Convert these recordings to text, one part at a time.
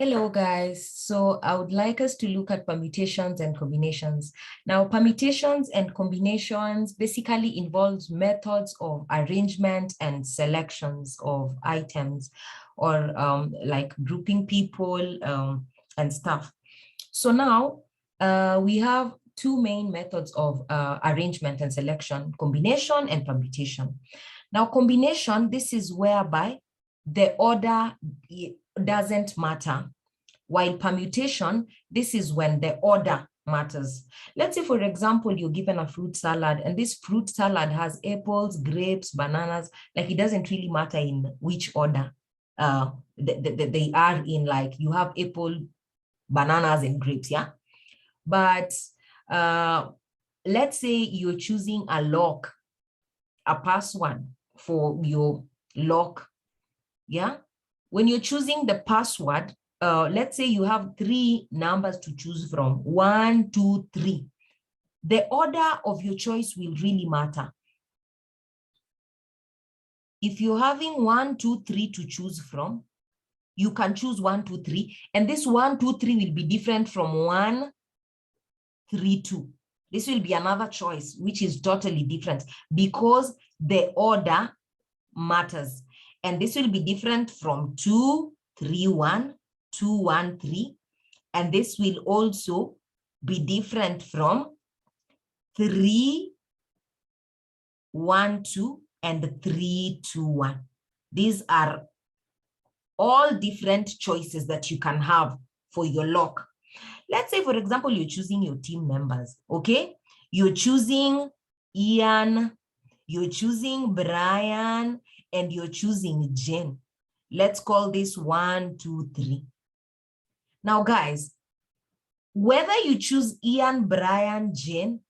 Hello, guys. So I would like us to look at permutations and combinations. Now, permutations and combinations basically involves methods of arrangement and selections of items or like grouping people and stuff. So now we have two main methods of arrangement and selection, combination and permutation. Now, combination, this is whereby the order doesn't matter, while permutation, this is when the order matters. Let's say, for example, you're given a fruit salad, and this fruit salad has apples, grapes, bananas. Like, it doesn't really matter in which order they are in. Like, you have apple, bananas, and grapes, yeah? But let's say you're choosing a lock, a password for your lock, yeah? When you're choosing the password, let's say you have 3 numbers to choose from, 1, 2, 3. The order of your choice will really matter. If you're having 1, 2, 3 to choose from, you can choose 1, 2, 3, and this 1, 2, 3 will be different from 1, 3, 2. This will be another choice, which is totally different because the order matters. And this will be different from 2, 3, 1, 2, 1, 3. And this will also be different from 3, 1, 2, and 3, 2, 1. These are all different choices that you can have for your lock. Let's say, for example, you're choosing your team members, okay? You're choosing Ian, you're choosing Brian, and you're choosing Jen. Let's call this 1, 2, 3. Now, guys, whether you choose Ian, Brian, Jen,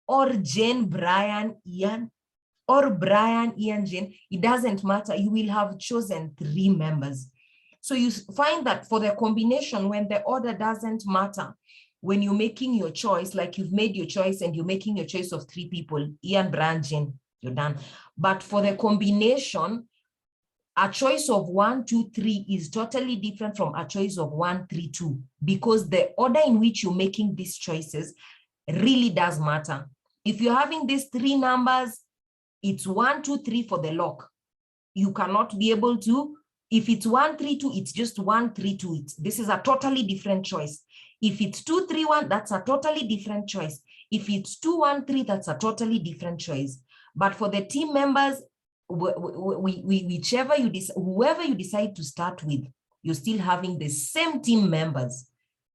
or Jen, Brian, Ian, or Brian, Ian, Jen, it doesn't matter. You will have chosen 3 members. So you find that for the combination, when the order doesn't matter, when you're making your choice, like you've made your choice and you're making your choice of 3 people, Ian, Brian, Jen, you're done. But for the combination, a choice of 1, 2, 3 is totally different from a choice of 1, 3, 2, because the order in which you're making these choices really does matter. If you're having these 3 numbers, it's 1, 2, 3 for the lock. You cannot be able to, if it's 1, 3, 2, it's just 1, 3, 2. This is a totally different choice. If it's 2, 3, 1, that's a totally different choice. If it's 2, 1, 3, that's a totally different choice. But for the team members, whichever whoever you decide to start with, you're still having the same team members.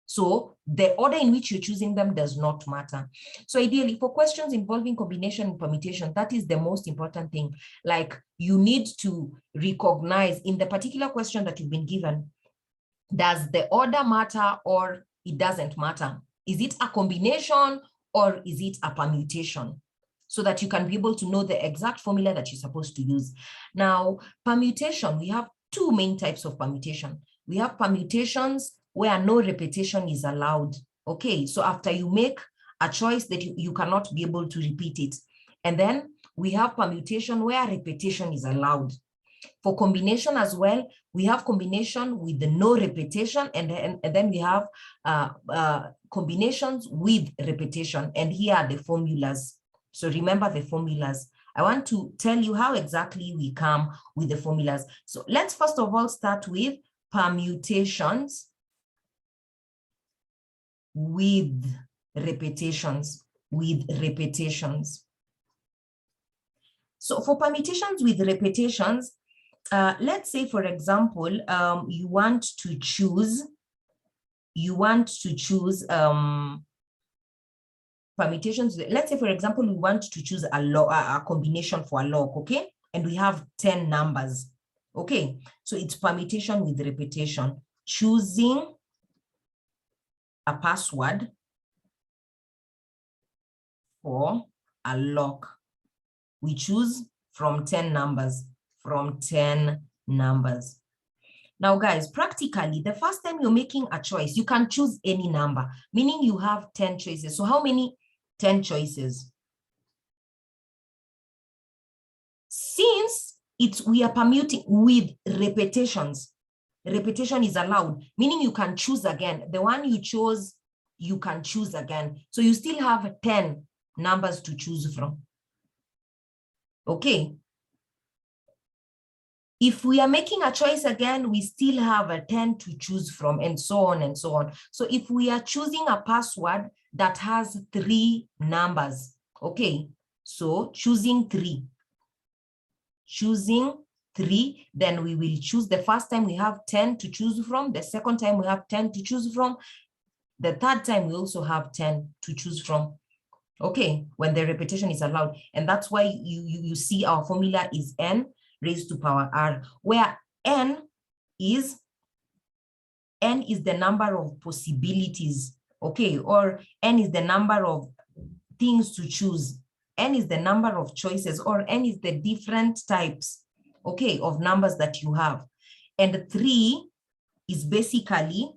So the order in which you're choosing them does not matter. So ideally, for questions involving combination and permutation, that is the most important thing. Like, you need to recognize in the particular question that you've been given, does the order matter or it doesn't matter? Is it a combination or is it a permutation? So that you can be able to know the exact formula that you're supposed to use. Now, permutation, we have 2 main types of permutation. We have permutations where no repetition is allowed. Okay, so after you make a choice that you cannot be able to repeat it. And then we have permutation where repetition is allowed. For combination as well, we have combination with no repetition, and then we have combinations with repetition. And here are the formulas. So remember the formulas. I want to tell you how exactly we come with the formulas. So let's first of all start with permutations with repetitions, So for permutations with repetitions, let's say, for example, you want to choose permutations. Let's say, for example, we want to choose a combination for a log, okay? And we have 10 numbers, okay? So it's permutation with repetition, choosing a password for a lock. We choose from 10 numbers, Now, guys, practically, the first time you're making a choice, you can choose any number, meaning you have 10 choices. So how many? 10 choices. Since we are permuting with repetitions, repetition is allowed, meaning you can choose again. The one you chose, you can choose again. So you still have 10 numbers to choose from. Okay. If we are making a choice again, we still have a 10 to choose from, and so on and so on. So if we are choosing a password that has 3 numbers, okay, so choosing 3, then we will choose. The first time we have 10 to choose from, the second time we have 10 to choose from, the third time we also have 10 to choose from. Okay, when the repetition is allowed. And that's why you see our formula is n raised to power r, where n is the number of possibilities, okay, or n is the number of things to choose. N is the number of choices, or n is the different types, okay, of numbers that you have. And 3 is basically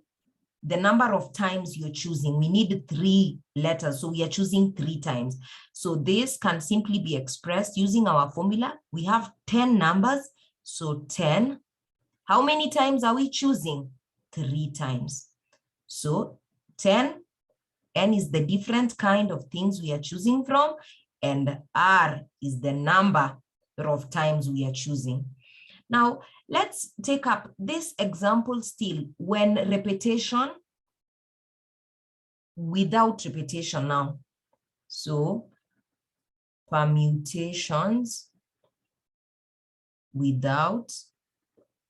the number of times you're choosing. We need 3 letters, so we are choosing 3 times. So this can simply be expressed using our formula. We have 10 numbers, so 10. How many times are we choosing? 3 times. So 10, n is the different kind of things we are choosing from, and r is the number of times we are choosing. Now, let's take up this example still when repetition without repetition now. So permutations without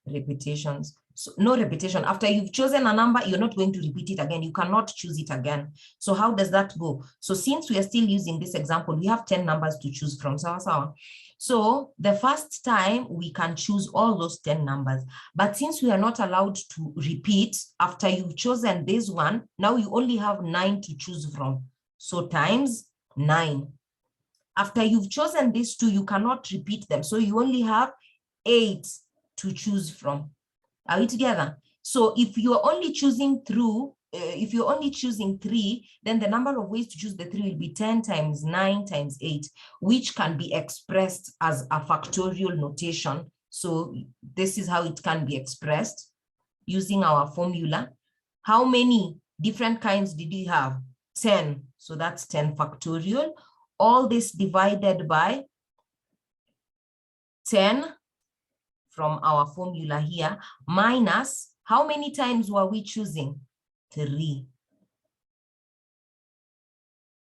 repetitions. So no repetition. After you've chosen a number, you're not going to repeat it again. You cannot choose it again. So how does that go? So since we are still using this example, we have 10 numbers to choose from. So the first time we can choose all those 10 numbers. But since we are not allowed to repeat, after you've chosen this one, now you only have 9 to choose from. So times 9. After you've chosen these 2, you cannot repeat them. So you only have 8 to choose from. Are we together? So if you're only choosing through, if you're only choosing 3, then the number of ways to choose the 3 will be 10 times 9 times 8, which can be expressed as a factorial notation. So this is how it can be expressed using our formula. How many different kinds did we have? 10. So that's 10 factorial. All this divided by 10 from our formula here, minus how many times were we choosing? 3.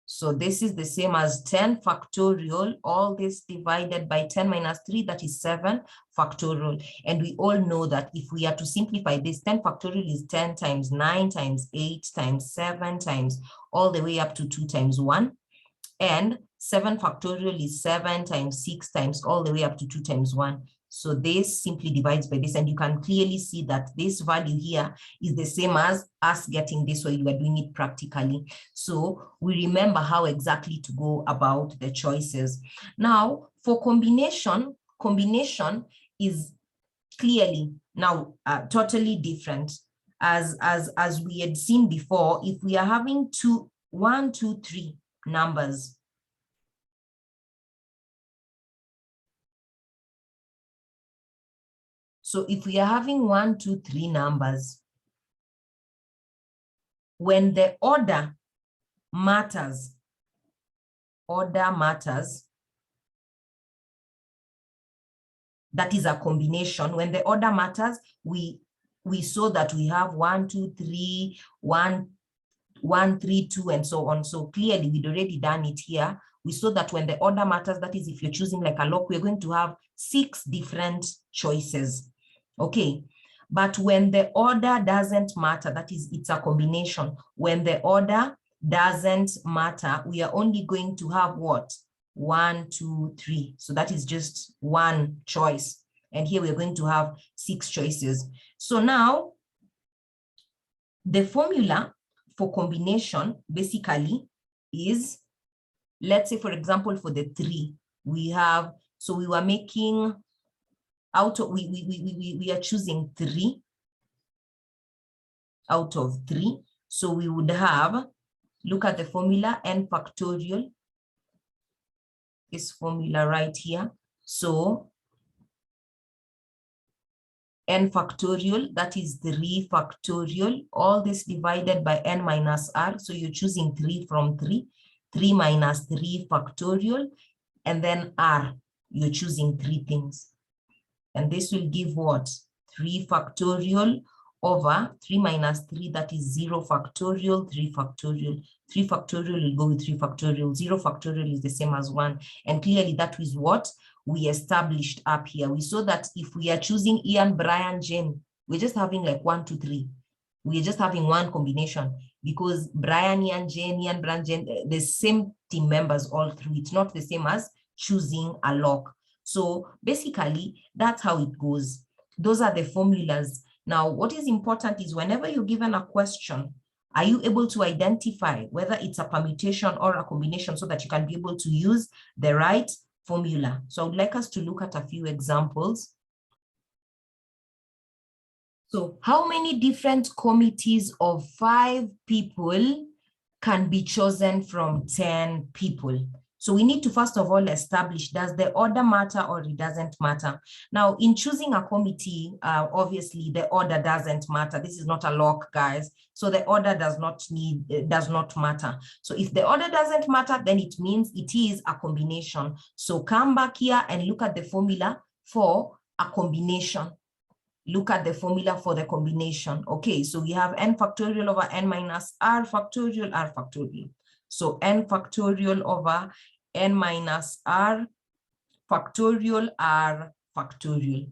So this is the same as 10 factorial, all this divided by 10 minus 3, that is 7 factorial. And we all know that if we are to simplify this, 10 factorial is 10 times 9 times 8 times 7 times all the way up to 2 times 1. And 7 factorial is 7 times 6 times all the way up to 2 times 1. So this simply divides by this, and you can clearly see that this value here is the same as us getting this while you are doing it practically. So we remember how exactly to go about the choices. Now, for combination is clearly now totally different. As we had seen before, if we are having 1, 2, 3 numbers, so if we are having 1, 2, 3 numbers, when the order matters, that is a combination. When the order matters, we saw that we have 1, 2, 3, 1, 1, 3, 2, and so on. So clearly we'd already done it here. We saw that when the order matters, that is if you're choosing like a lock, we're going to have 6 different choices. Okay. But when the order doesn't matter, that is, it's a combination. When the order doesn't matter, we are only going to have what? 1, 2, 3. So that is just one choice. And here we're going to have 6 choices. So now the formula for combination basically is, let's say, for example, for the 3, we have, so we were making out of, we are choosing 3 out of 3. So we would have, look at the formula, n factorial, this formula right here. So n factorial, that is 3 factorial, all this divided by n minus r. So you're choosing 3 from 3, 3 minus 3 factorial, and then r, you're choosing 3 things. And this will give what? 3 factorial over 3 minus 3, that is 0 factorial, 3 factorial. 3 factorial will go with 3 factorial. 0 factorial is the same as 1. And clearly that is what we established up here. We saw that if we are choosing Ian, Brian, Jane, we're just having like 1, 2, 3. We're just having one combination because Brian, Ian, Jane, Brian, Jane, the same team members all through. It's not the same as choosing a lock. So basically, that's how it goes. Those are the formulas. Now, what is important is whenever you're given a question, are you able to identify whether it's a permutation or a combination so that you can be able to use the right formula? So I would like us to look at a few examples. So how many different committees of 5 people can be chosen from 10 people? So we need to first of all establish, does the order matter or it doesn't matter? Now, in choosing a committee, obviously the order doesn't matter. This is not a lock, guys. So the order does not matter. So if the order doesn't matter, then it means it is a combination. So come back here and look at the formula for a combination. Look at the formula for the combination. Okay, so we have n factorial over n minus r factorial, r factorial. So n factorial over n minus r factorial, r factorial.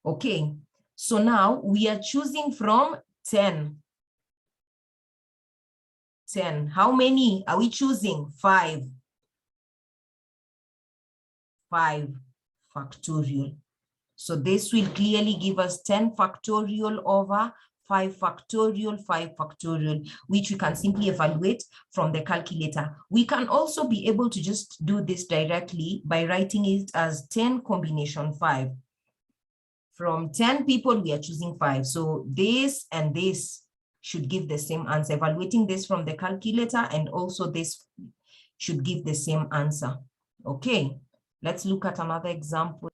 Okay, so now we are choosing from 10. 10. How many are we choosing? 5. 5 factorial. So this will clearly give us 10 factorial over 5 factorial, 5 factorial, which we can simply evaluate from the calculator. We can also be able to just do this directly by writing it as 10 combination 5. From 10 people, we are choosing 5. So this and this should give the same answer. Evaluating this from the calculator and also this should give the same answer. Okay, let's look at another example.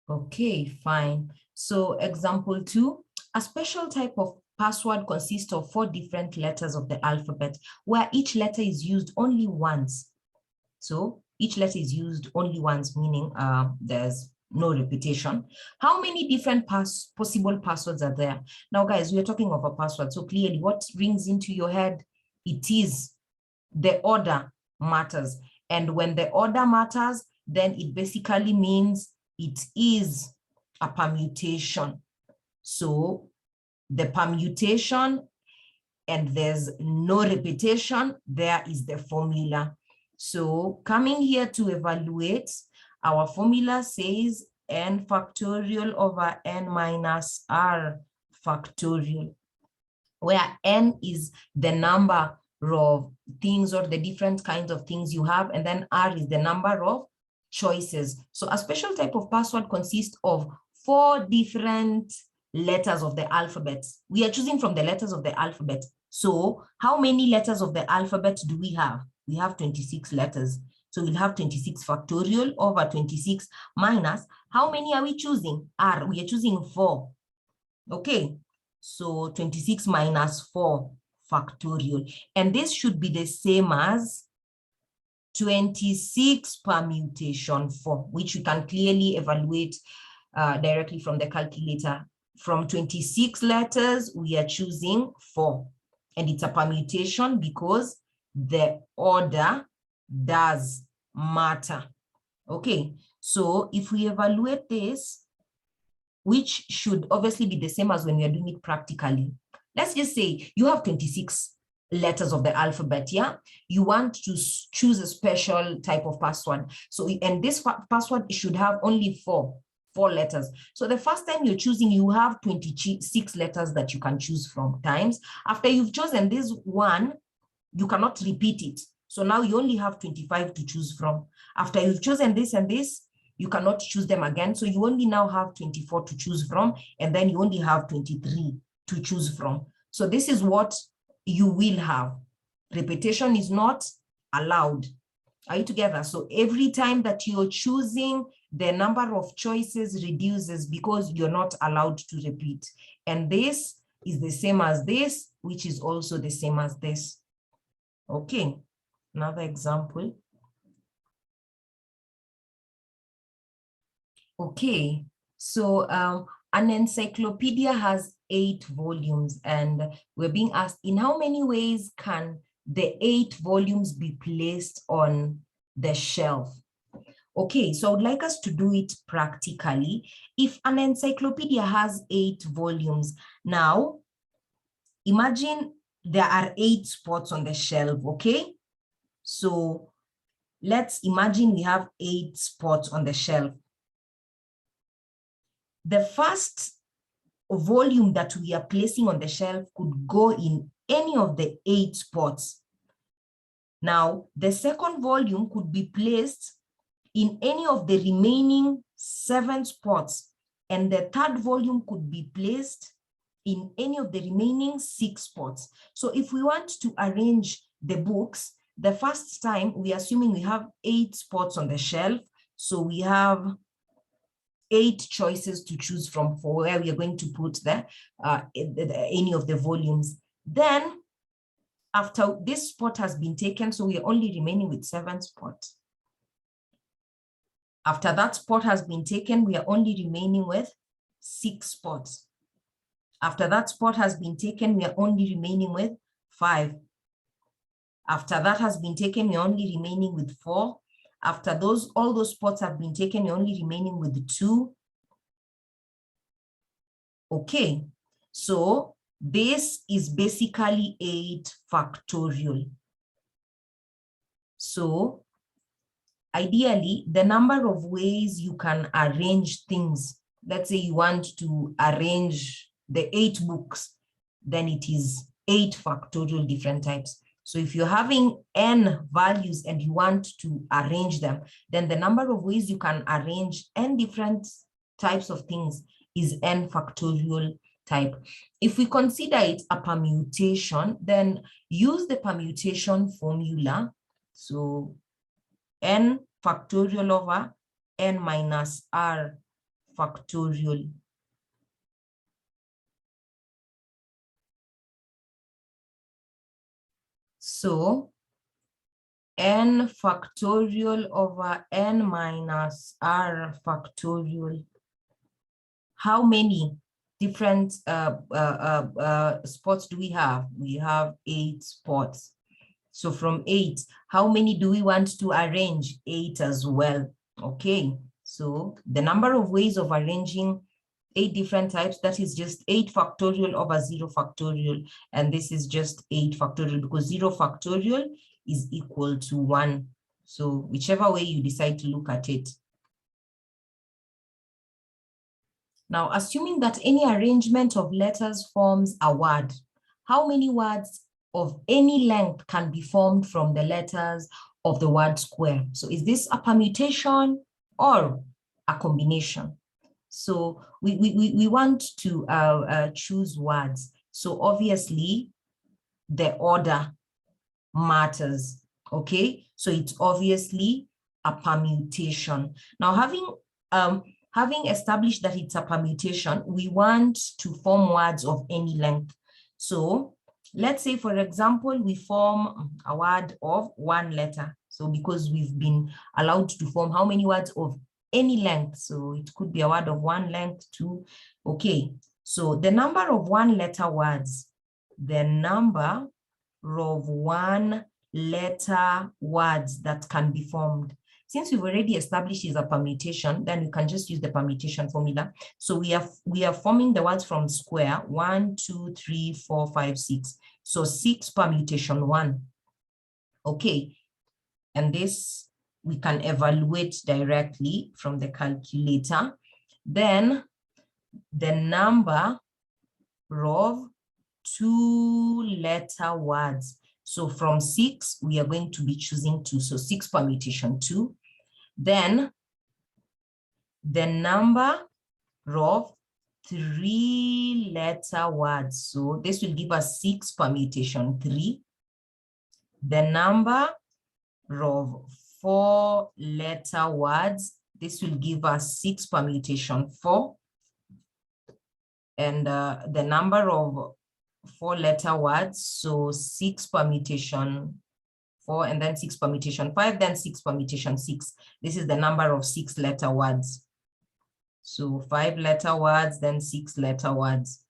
Okay, fine. So example 2, a special type of password consists of 4 different letters of the alphabet where each letter is used only once. So each letter is used only once, meaning there's no repetition. How many different possible passwords are there? Now, guys, we are talking of a password. So clearly what rings into your head, it is the order matters. And when the order matters, then it basically means it is a permutation. So the permutation and there's no repetition, there is the formula. So coming here to evaluate, our formula says n factorial over n minus r factorial, where n is the number of things or the different kinds of things you have, and then r is the number of choices. So a special type of password consists of 4 different letters of the alphabet. We are choosing from the letters of the alphabet. So how many letters of the alphabet do we have? We have 26 letters. So we'll have 26 factorial over 26 minus, how many are we choosing? R, we are choosing 4. Okay, so 26 minus 4 factorial. And this should be the same as 26 permutation 4, which we can clearly evaluate directly from the calculator. From 26 letters, we are choosing 4. And it's a permutation because the order does matter. Okay, so if we evaluate this, which should obviously be the same as when we are doing it practically. Let's just say you have 26 letters of the alphabet, yeah? You want to choose a special type of password. So, and this password should have only 4 letters. So the first time you're choosing, you have 26 letters that you can choose from times. After you've chosen this one, you cannot repeat it. So now you only have 25 to choose from. After you've chosen this and this, you cannot choose them again. So you only now have 24 to choose from, and then you only have 23 to choose from. So this is what you will have. Repetition is not allowed. Are you together? So every time that you're choosing, the number of choices reduces because you're not allowed to repeat. And this is the same as this, which is also the same as this. Okay, another example. Okay, so an encyclopedia has 8 volumes, and we're being asked, in how many ways can the 8 volumes be placed on the shelf? Okay, so I would like us to do it practically. If an encyclopedia has 8 volumes, now imagine there are 8 spots on the shelf, okay? So let's imagine we have 8 spots on the shelf. The first volume that we are placing on the shelf could go in any of the 8 spots. Now, the second volume could be placed in any of the remaining 7 spots, and the third volume could be placed in any of the remaining 6 spots. So if we want to arrange the books, the first time we're assuming we have 8 spots on the shelf, so we have 8 choices to choose from for where we are going to put any of the volumes. Then after this spot has been taken, so we are only remaining with 7 spots. After that spot has been taken, we are only remaining with 6 spots. After that spot has been taken, we are only remaining with 5. After that has been taken, we're only remaining with 4. After all those spots have been taken, we're only remaining with 2. Okay, so this is basically 8 factorial. So ideally, the number of ways you can arrange things, let's say you want to arrange the 8 books, then it is 8 factorial different types. So if you're having n values and you want to arrange them, then the number of ways you can arrange n different types of things is n factorial type. If we consider it a permutation, then use the permutation formula. So n factorial over n minus r factorial. So n factorial over n minus r factorial. How many different spots do we have? We have 8 spots. So from 8, how many do we want to arrange? 8 as well. Okay, so the number of ways of arranging 8 different types, that is just 8 factorial over 0 factorial. And this is just 8 factorial because 0 factorial is equal to 1. So whichever way you decide to look at it. Now, assuming that any arrangement of letters forms a word, how many words of any length can be formed from the letters of the word square? So is this a permutation or a combination? So we want to choose words. So obviously the order matters, okay? So it's obviously a permutation. Now having established that it's a permutation, we want to form words of any length. So let's say, for example, we form a word of 1 letter. So because we've been allowed to form how many words of any length? So it could be a word of 1 length, 2. Okay, so the number of 1 letter words, the number of 1 letter words that can be formed. Since we've already established is a permutation, then we can just use the permutation formula. So we are forming the words from square 1, 2, 3, 4, 5, 6. So 6 permutation 1. Okay, and this we can evaluate directly from the calculator. Then the number of 2-letter words. So from 6, we are going to be choosing 2. So 6 permutation 2. Then the number of 3-letter words. So this will give us 6 permutation 3. The number of 4-letter words. This will give us 6 permutation 4. And the number of 4-letter words, so 6 permutation 4, and then 6 permutation 5, then 6 permutation 6. This is the number of 6-letter words. So 5-letter words, then 6-letter words.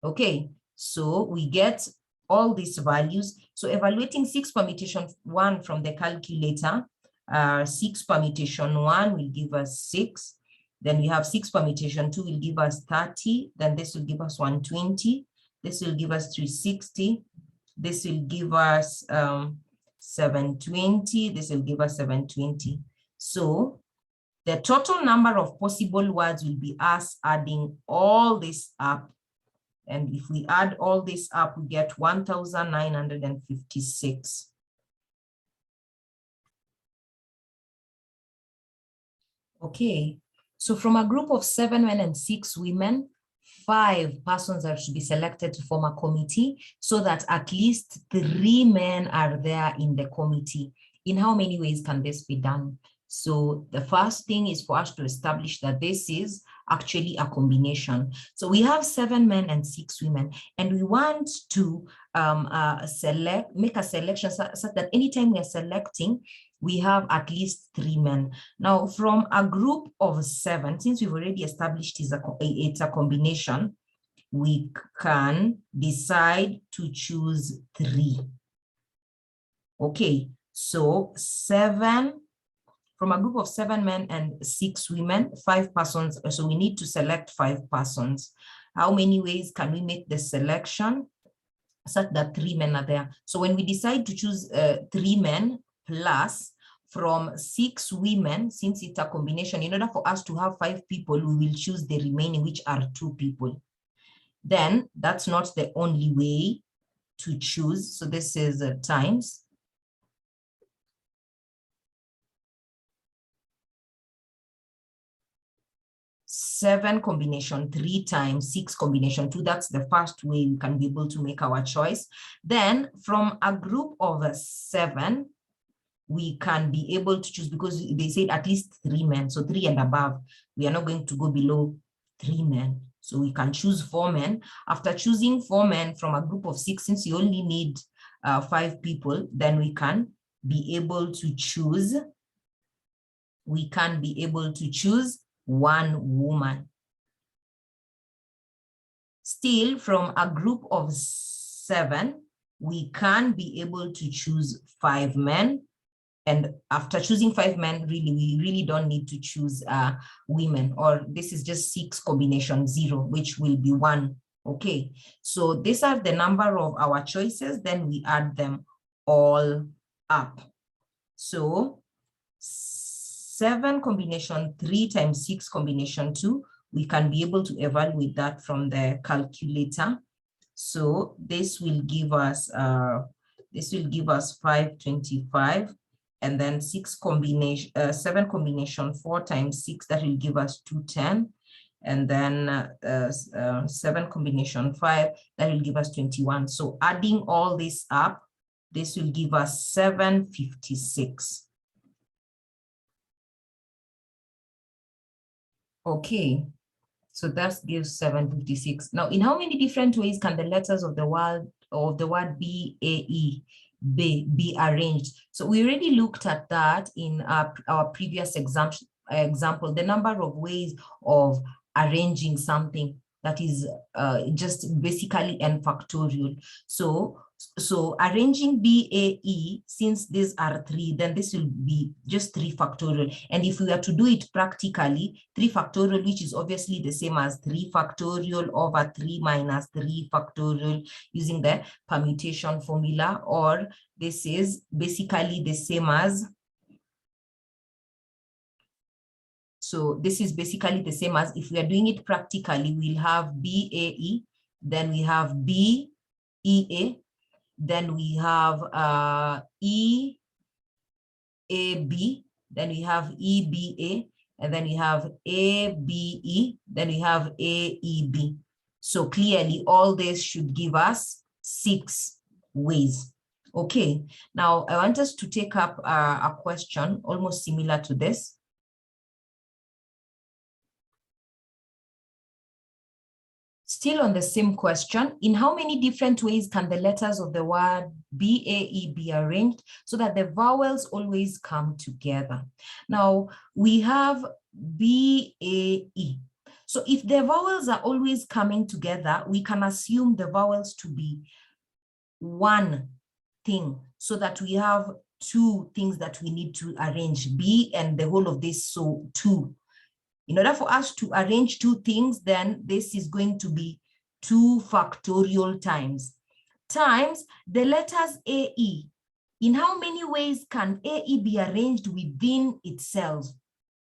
Okay, so we get all these values. So evaluating 6 permutation 1 from the calculator, 6 permutation 1 will give us 6. Then we have 6 permutation 2 will give us 30. Then this will give us 120. This will give us 360. This will give us 720. This will give us 720. So the total number of possible words will be us adding all this up. And if we add all this up, we get 1,956. Okay, so from a group of 7 men and 6 women, 5 persons are to be selected to form a committee so that at least 3 men are there in the committee. In how many ways can this be done? So the first thing is for us to establish that this is actually a combination. So we have 7 men and 6 women, and we want to make a selection so that anytime we are selecting, we have at least 3 men. Now, from a group of 7, since we've already established it's a combination, we can decide to choose 3. Okay, so 7. From a group of 7 men and 6 women, 5 persons. So we need to select 5 persons. How many ways can we make the selection such that 3 men are there? So when we decide to choose 3 men plus from 6 women, since it's a combination, in order for us to have 5 people, we will choose the remaining, which are 2 people. Then that's not the only way to choose. So this is times 7 combination 3 times 6 combination 2. That's the first way we can be able to make our choice. Then from a group of 7, we can be able to choose, because they said at least 3 men, so 3 and above. We are not going to go below 3 men. So we can choose 4 men. After choosing 4 men from a group of 6, since you only need 5 people, then we can be able to choose. We can be able to choose 1 woman. Still, from a group of 7, we can be able to choose 5 men. And after choosing 5 men, we really don't need to choose women, or this is just 6 combination 0, which will be 1. Okay, so these are the number of our choices. Then we add them all up. So 7 combination 3 times 6 combination 2, we can be able to evaluate that from the calculator. So this will give us 525, and then 7 combination 4 times 6, that will give us 210, and then 7 combination 5, that will give us 21. So adding all this up, this will give us 756. Okay, so that gives 756. Now, in how many different ways can the letters of the word BAE be arranged? So we already looked at that in our previous example, the number of ways of arranging something that is just basically n factorial. So arranging BAE, since these are 3, then this will be just 3 factorial. And if we were to do it practically, 3 factorial, which is obviously the same as 3 factorial over 3 minus 3 factorial using the permutation formula, or this is basically the same as, so this is basically the same as, if we are doing it practically, we'll have BAE, then we have BEA, then we have EAB, then we have EBA, and then we have ABE, then we have AEB. So clearly all this should give us 6 ways. Okay, now I want us to take up a question almost similar to this. Still on the same question, in how many different ways can the letters of the word BAE be arranged so that the vowels always come together? Now, we have BAE. So if the vowels are always coming together, we can assume the vowels to be one thing so that we have two things that we need to arrange, B and the whole of this, so two. In order for us to arrange two things, then this is going to be 2 factorial times the letters AE. In how many ways can AE be arranged within itself?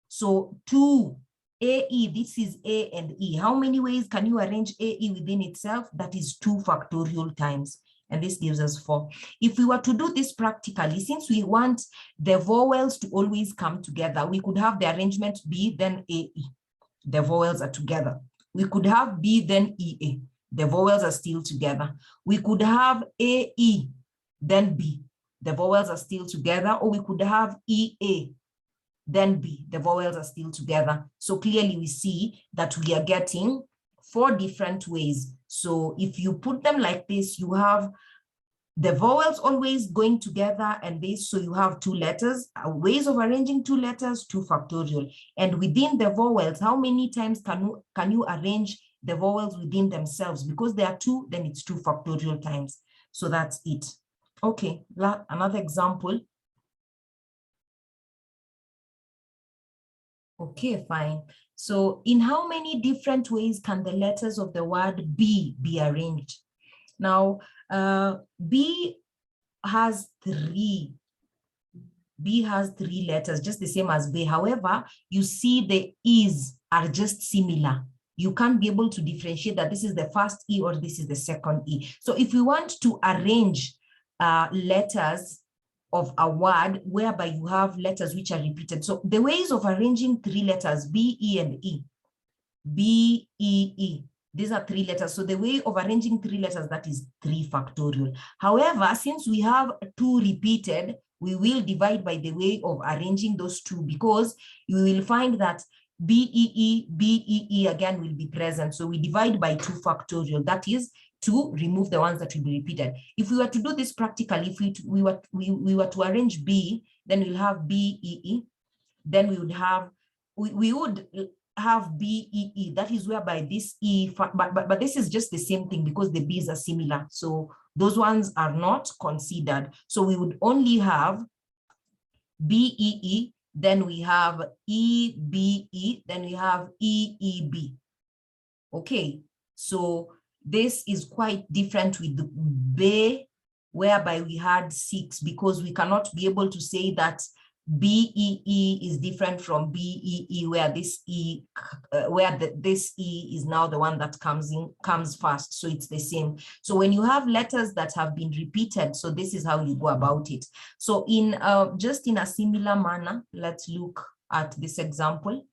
So 2 AE, this is A and E. How many ways can you arrange AE within itself? That is 2 factorial times. And this gives us 4. If we were to do this practically, since we want the vowels to always come together, we could have the arrangement B, then AE. The vowels are together. We could have B, then EA. The vowels are still together. We could have AE, then B. The vowels are still together. Or we could have EA, then B. The vowels are still together. So clearly we see that we are getting 4 different ways. So if you put them like this, you have the vowels always going together and this, so you have 2 letters, ways of arranging 2 letters, 2 factorial. And within the vowels, how many times can you arrange the vowels within themselves? Because there are 2, then it's 2 factorial times. So that's it. Okay, another example. Okay, fine. So in how many different ways can the letters of the word B be arranged? Now, B has 3 letters, just the same as B. However, you see the E's are just similar. You can't be able to differentiate that this is the first E or this is the second E. So if we want to arrange letters of a word whereby you have letters which are repeated. So the ways of arranging 3 letters, B, E, and E. B, E, E. These are 3 letters. So the way of arranging 3 letters, that is 3 factorial. However, since we have 2 repeated, we will divide by the way of arranging those 2, because you will find that BEE, BEE again will be present. So we divide by 2 factorial. That is to remove the ones that will be repeated. If we were to do this practically, if we were to arrange B, then we'll have BEE. Then we would have BEE. That is whereby this E, but this is just the same thing because the B's are similar. So those ones are not considered. So we would only have BEE, then we have EBE, then we have EEB. Okay, so this is quite different with the B, whereby we had 6, because we cannot be able to say that BEE is different from BEE, where this E, this E is now the one that comes first. So it's the same. So when you have letters that have been repeated, so this is how you go about it. So in just in a similar manner, let's look at this example.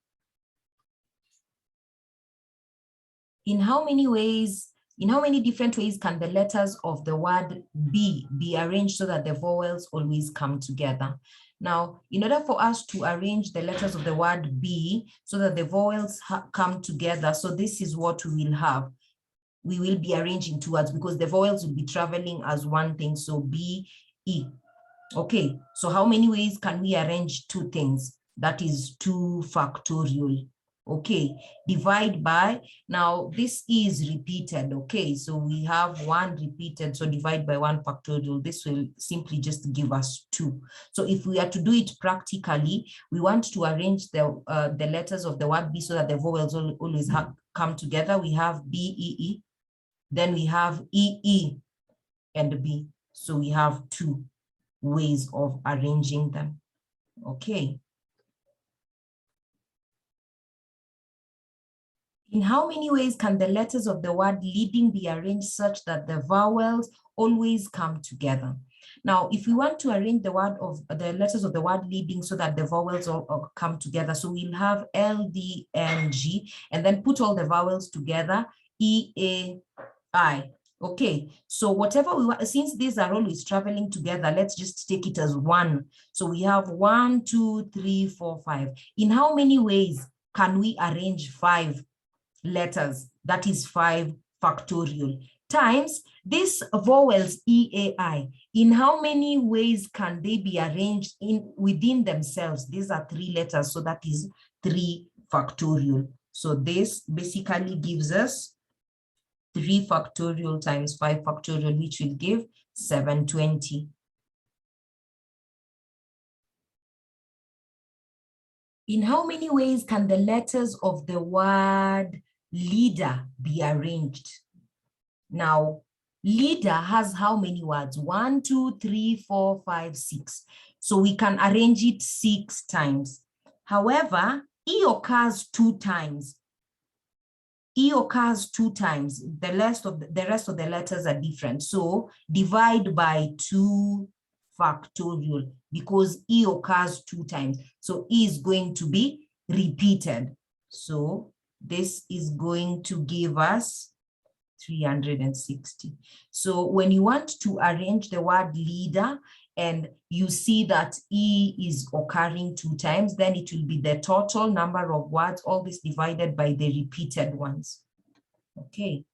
In how many different ways can the letters of the word B be arranged so that the vowels always come together? Now, in order for us to arrange the letters of the word B so that the vowels come together, so this is what we will have. We will be arranging 2 words because the vowels will be traveling as one thing. So B, E. Okay, so how many ways can we arrange 2 things? That is 2 factorial. Okay, divide by, now this is repeated. Okay, so we have 1 repeated, so divide by 1 factorial. This will simply just give us 2. So if we are to do it practically, we want to arrange the letters of the word B so that the vowels always come together. We have BEE, then we have EE and B. So we have 2 ways of arranging them. Okay. In how many ways can the letters of the word leading be arranged such that the vowels always come together? Now, if we want to arrange the letters of the word leading so that the vowels all come together, so we'll have L, D, N, G, and then put all the vowels together, E, A, I. Okay, so whatever we want, since these are always traveling together, let's just take it as 1. So we have 1, 2, 3, 4, 5. In how many ways can we arrange 5 letters? That is 5 factorial times these vowels EAI. In how many ways can they be arranged within themselves? These are 3 letters, so that is 3 factorial. So this basically gives us 3 factorial times 5 factorial, which will give 720. In how many ways can the letters of the word leader be arranged? Now, leader has how many words? 1, 2, 3, 4, 5, 6. So we can arrange it 6 times. However, E occurs 2 times. E occurs 2 times. The rest of the letters are different. So divide by 2 factorial because E occurs 2 times. So E is going to be repeated. So this is going to give us 360. So when you want to arrange the word leader and you see that E is occurring 2 times, then it will be the total number of words, all this divided by the repeated ones. Okay.